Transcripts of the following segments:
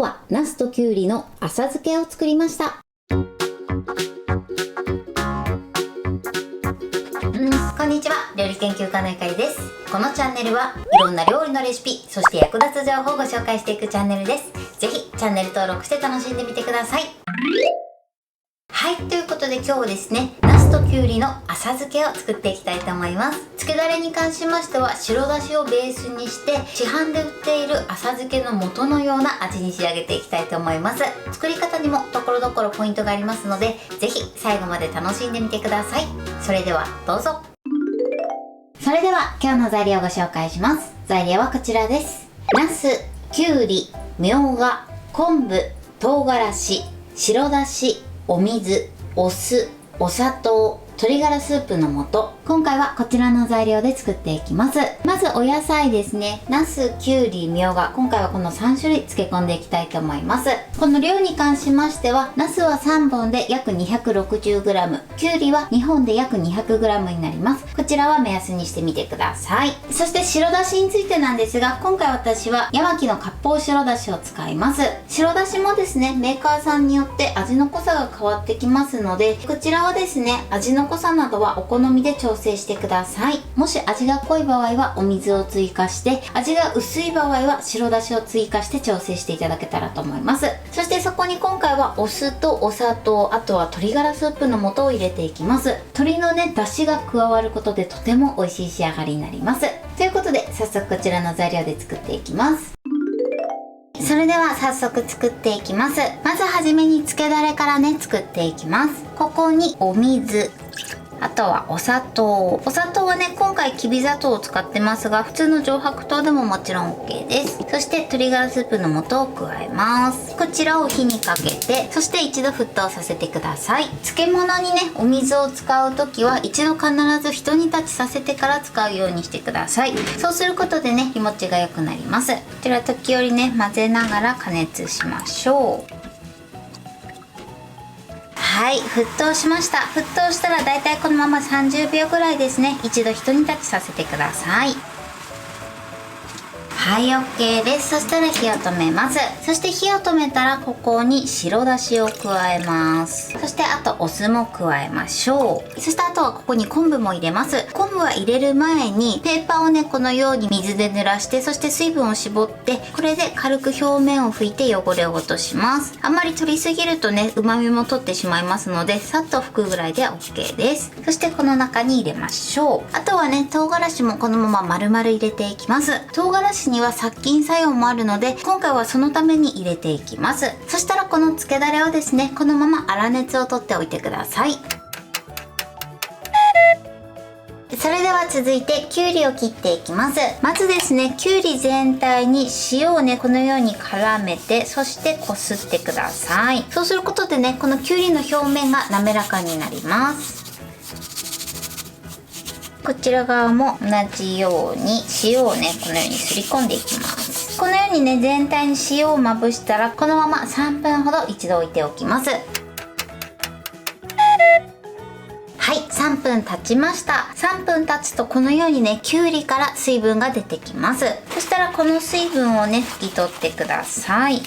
はナスとキュウリの浅漬けを作りました。こんにちは、料理研究家のゆかりです。このチャンネルはいろんな料理のレシピ、そして役立つ情報をご紹介していくチャンネルです。ぜひチャンネル登録して楽しんでみてください。はい、ということで今日はですね、ナスとキュウリの浅漬けを作っていきたいと思います。漬けだれに関しましては白だしをベースにして市販で売っている浅漬けの素のような味に仕上げていきたいと思います。作り方にもところどころポイントがありますので、ぜひ最後まで楽しんでみてください。それではどうぞ。それでは今日の材料をご紹介します。材料はこちらです。ナス、キュウリ、みょうが、昆布、唐辛子、白だし、お水、お酢、お砂糖、鶏ガラスープの素。今回はこちらの材料で作っていきます。まずお野菜ですね。ナス、キュウリ、みょうが。今回はこの3種類漬け込んでいきたいと思います。この量に関しましては、ナスは3本で約 260g、キュウリは2本で約 200g になります。こちらは目安にしてみてください。そして白だしについてなんですが、今回私はヤマキの割烹白だしを使います。白だしもですね、メーカーさんによって味の濃さが変わってきますので、こちらはですね、味の濃さなどはお好みで調整してください。もし味が濃い場合はお水を追加して、味が薄い場合は白だしを追加して調整していただけたらと思います。そしてそこに今回はお酢とお砂糖、あとは鶏ガラスープの素を入れていきます。鶏のね、出汁が加わることでとても美味しい仕上がりになります。ということで早速こちらの材料で作っていきます。それでは早速作っていきます。まずはじめに漬けだれからね、作っていきます。ここにお水、あとはお砂糖。お砂糖はね、今回きび砂糖を使ってますが、普通の上白糖でももちろん OK です。そして鶏ガラスープの素を加えます。こちらを火にかけて、そして一度沸騰させてください。漬物にね、お水を使う時は一度必ずひと煮立ちさせてから使うようにしてください。そうすることでね、日持ちが良くなります。こちら時折ね、混ぜながら加熱しましょう。はい、沸騰しました。沸騰したらだいたいこのまま30秒ぐらいですね、一度ひと煮立ちさせてください。はい、OK です。そしたら火を止めます。そして火を止めたらここに白だしを加えます。そしてあとお酢も加えましょう。そしてあとはここに昆布も入れます。昆布は入れる前にペーパーをね、このように水で濡らして、そして水分を絞って、これで軽く表面を拭いて汚れを落とします。あんまり取りすぎるとね、旨味も取ってしまいますので、さっと拭くぐらいで OK です。そしてこの中に入れましょう。あとはね、唐辛子もこのまま丸々入れていきます。唐辛子には殺菌作用もあるので、今回はそのために入れていきます。そしたらこの漬けだれをですね、このまま粗熱を取っておいてください。それでは続いてきゅうりを切っていきます。まずですね、きゅうり全体に塩をね、このように絡めて、そしてこすってください。そうすることでね、このきゅうりの表面が滑らかになります。こちら側も同じように塩をね、このようにすり込んでいきます。このようにね、全体に塩をまぶしたら、このまま3分ほど一度置いておきます。はい、3分経ちました。3分経つとこのようにね、きゅうりから水分が出てきます。そしたらこの水分をね、拭き取ってください。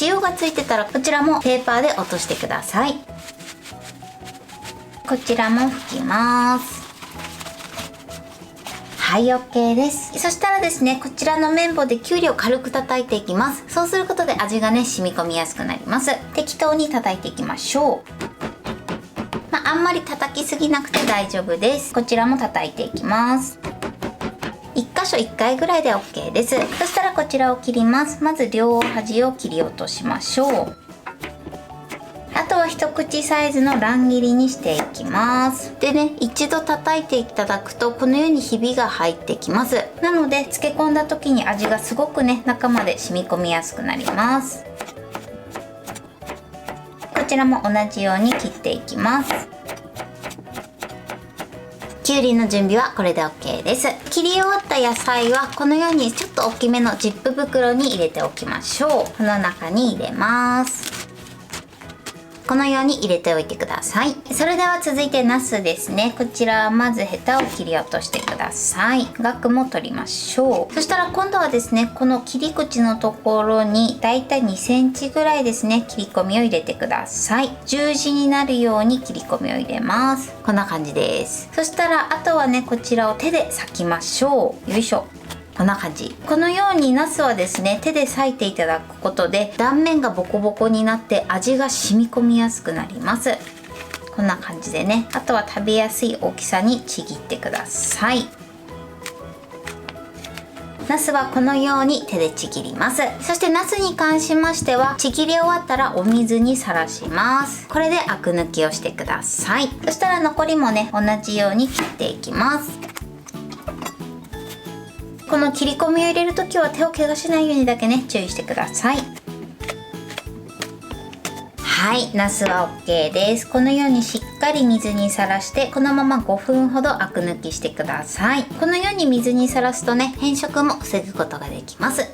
塩がついてたらこちらもペーパーで落としてください。こちらも拭きます。はい、OK です。そしたらですね、こちらの綿棒できゅうりを軽く叩いていきます。そうすることで味がね、染み込みやすくなります。適当に叩いていきましょう。あんまり叩きすぎなくて大丈夫です。こちらも叩いていきます。1箇所1回ぐらいで OK です。そしたらこちらを切ります。まず両端を切り落としましょう。あとは一口サイズの乱切りにしていきます。でね、一度叩いていただくとこのようにひびが入ってきます。なので漬け込んだ時に味がすごくね、中まで染み込みやすくなります。こちらも同じように切っていきます。きゅうりの準備はこれで OK です。切り終わった野菜はこのようにちょっと大きめのジップ袋に入れておきましょう。この中に入れます。このように入れておいてください。それでは続いてナスですね。こちらまずヘタを切り落としてください。ガクも取りましょう。そしたら今度はですね、この切り口のところにだいたい2センチぐらいですね、切り込みを入れてください。十字になるように切り込みを入れます。こんな感じです。そしたらあとはね、こちらを手で裂きましょう。よいしょ。こんな感じ。このようにナスはですね、手で裂いていただくことで断面がボコボコになって味が染み込みやすくなります。こんな感じでね、あとは食べやすい大きさにちぎってください。ナスはこのように手でちぎります。そしてナスに関しましては、ちぎり終わったらお水にさらします。これでアク抜きをしてください。そしたら残りもね、同じように切っていきます。この切り込みを入れるときは手を怪我しないようにだけね、注意してください。はい、ナスは OK です。このようにしっかり水にさらして、このまま5分ほどアク抜きしてください。このように水にさらすとね、変色も防ぐことができます。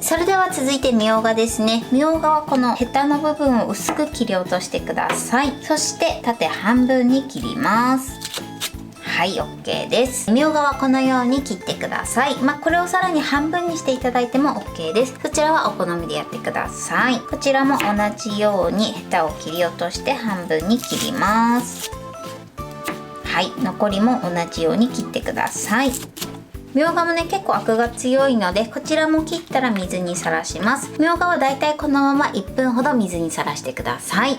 それでは続いてみょうがですね。みょうがはこのヘタの部分を薄く切り落としてください。そして縦半分に切ります。はい、 OK です。みょうがはこのように切ってください。これをさらに半分にしていただいても OK です。そちらはお好みでやってください。こちらも同じようにヘタを切り落として半分に切ります。はい、残りも同じように切ってください。みょうがもね、結構アクが強いので、こちらも切ったら水にさらします。みょうがはだいたいこのまま1分ほど水にさらしてください。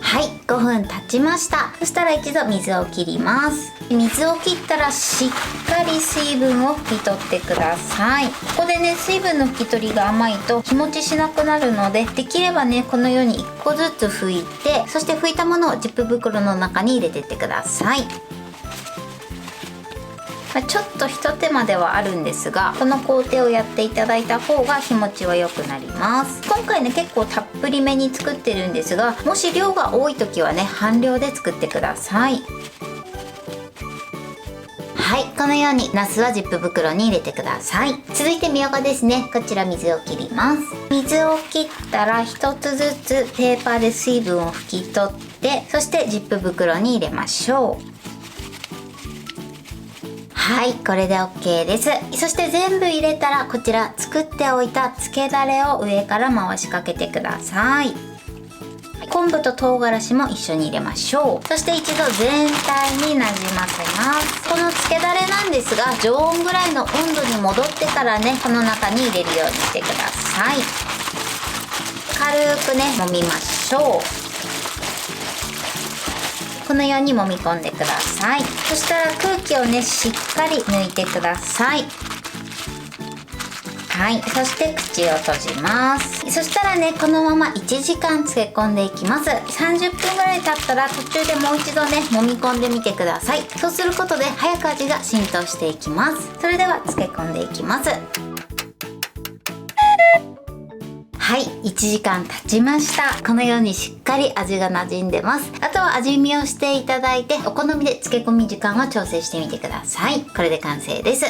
はい、5分経ちました。そしたら一度水を切ります。水を切ったらしっかり水分を拭き取ってください。ここでね、水分の拭き取りが甘いと日持ちしなくなるので、できればね、このように1個ずつ拭いて、そして拭いたものをジップ袋の中に入れてってください。ちょっとひと手間ではあるんですが、この工程をやっていただいた方が日持ちは良くなります。今回ね、結構たっぷりめに作ってるんですが、もし量が多い時はね、半量で作ってください。はい、このようにナスはジップ袋に入れてください。続いてみょうがですね。こちら水を切ります。水を切ったら一つずつペーパーで水分を拭き取って、そしてジップ袋に入れましょう。はい、これで OK です。そして全部入れたら、こちら作っておいたつけだれを上から回しかけてください。昆布と唐辛子も一緒に入れましょう。そして一度全体になじませます。このつけだれなんですが、常温ぐらいの温度に戻ってからね、この中に入れるようにしてください。軽くね、揉みましょう。このように揉み込んでください。そしたら空気をね、しっかり抜いてください。はい、そして口を閉じます。そしたらね、このまま1時間漬け込んでいきます。30分ぐらい経ったら途中でもう一度ね、揉み込んでみてください。そうすることで早く味が浸透していきます。それでは漬け込んでいきます。はい、1時間経ちました。このようにしっかり味が馴染んでます。あとは味見をしていただいて、お好みで漬け込み時間を調整してみてください。これで完成です。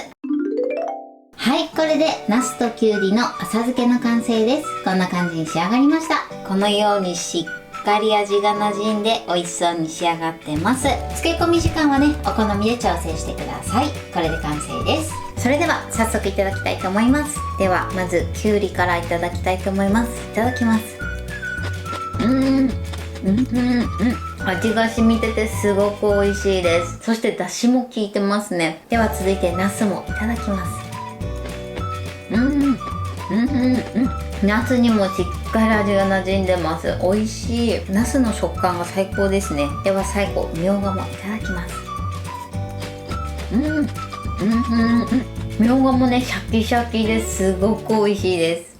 はい、これでナスときゅうりの浅漬けの完成です。こんな感じに仕上がりました。このようにしっかり味が馴染んで美味しそうに仕上がってます。漬け込み時間はね、お好みで調整してください。これで完成です。それでは早速いただきたいと思います。ではまずきゅうりからいただきたいと思います。いただきます。味が染みててすごく美味しいです。そして出汁も効いてますね。では続いてナスもいただきます。ナスにもしっかり味が馴染んでます。美味しい。ナスの食感が最高ですね。では最後みょうがもいただきます。みょうがもね、シャキシャキですごく美味しいです。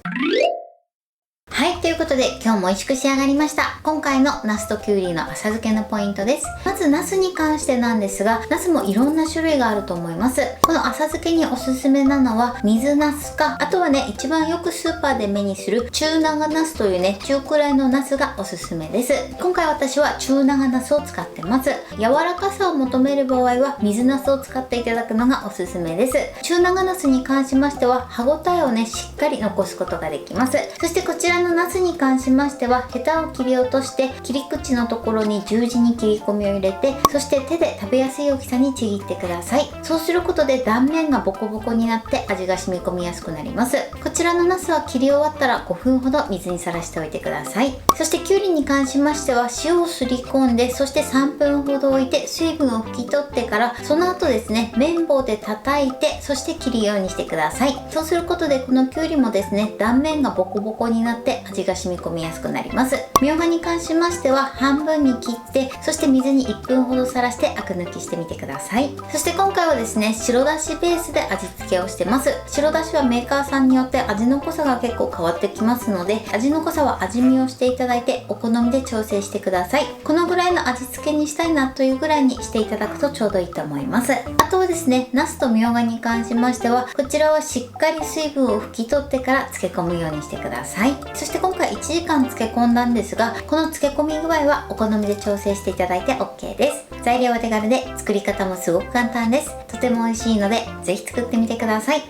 はい、ということことで今日も美味しく仕上がりました。今回のナスとキュウリの浅漬けのポイントです。まずナスに関してなんですが、ナスもいろんな種類があると思います。この浅漬けにおすすめなのは水ナスか、あとはね、一番よくスーパーで目にする中長ナスというね、中くらいのナスがおすすめです。今回私は中長ナスを使ってます。柔らかさを求める場合は水ナスを使っていただくのがおすすめです。中長ナスに関しましては歯ごたえをね、しっかり残すことができます。そしてこちらのナスに関しましてはヘタを切り落として切り口のところに十字に切り込みを入れて、そして手で食べやすい大きさにちぎってください。そうすることで断面がボコボコになって味が染み込みやすくなります。こちらのナスは切り終わったら5分ほど水にさらしておいてください。そしてきゅうりに関しましては塩をすり込んで、そして3分ほど置いて水分を拭き取ってから、その後ですね、綿棒で叩いて、そして切るようにしてください。そうすることでこのきゅうりもですね、断面がボコボコになって味が染み込みやすくなります。みょうがに関しましては半分に切って、そして水に1分ほどさらしてアク抜きしてみてください。そして今回はですね、白だしベースで味付けをしてます。白だしはメーカーさんによって味の濃さが結構変わってきますので、味の濃さは味見をしていただいてお好みで調整してください。このぐらいの味付けにしたいなというぐらいにしていただくとちょうどいいと思います。あとはですね、ナスとみょうがに関しましては、こちらはしっかり水分を拭き取ってから漬け込むようにしてください。そして今回1時間漬け込んだんですが、この漬け込み具合はお好みで調整していただいて OK です。材料は手軽で作り方もすごく簡単です。とても美味しいのでぜひ作ってみてください。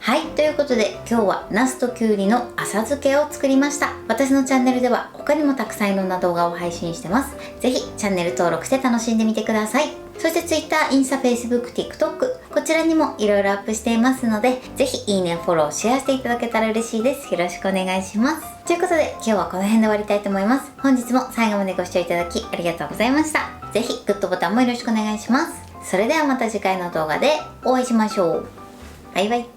はい、ということで今日はナスとキュウリの浅漬けを作りました。私のチャンネルでは他にもたくさんいろんな動画を配信してます。ぜひチャンネル登録して楽しんでみてください。そして Twitter、インスタ、Facebook、TikTok、こちらにもいろいろアップしていますので、ぜひいいね、フォロー、シェアしていただけたら嬉しいです。よろしくお願いします。ということで今日はこの辺で終わりたいと思います。本日も最後までご視聴いただきありがとうございました。ぜひグッドボタンもよろしくお願いします。それではまた次回の動画でお会いしましょう。バイバイ。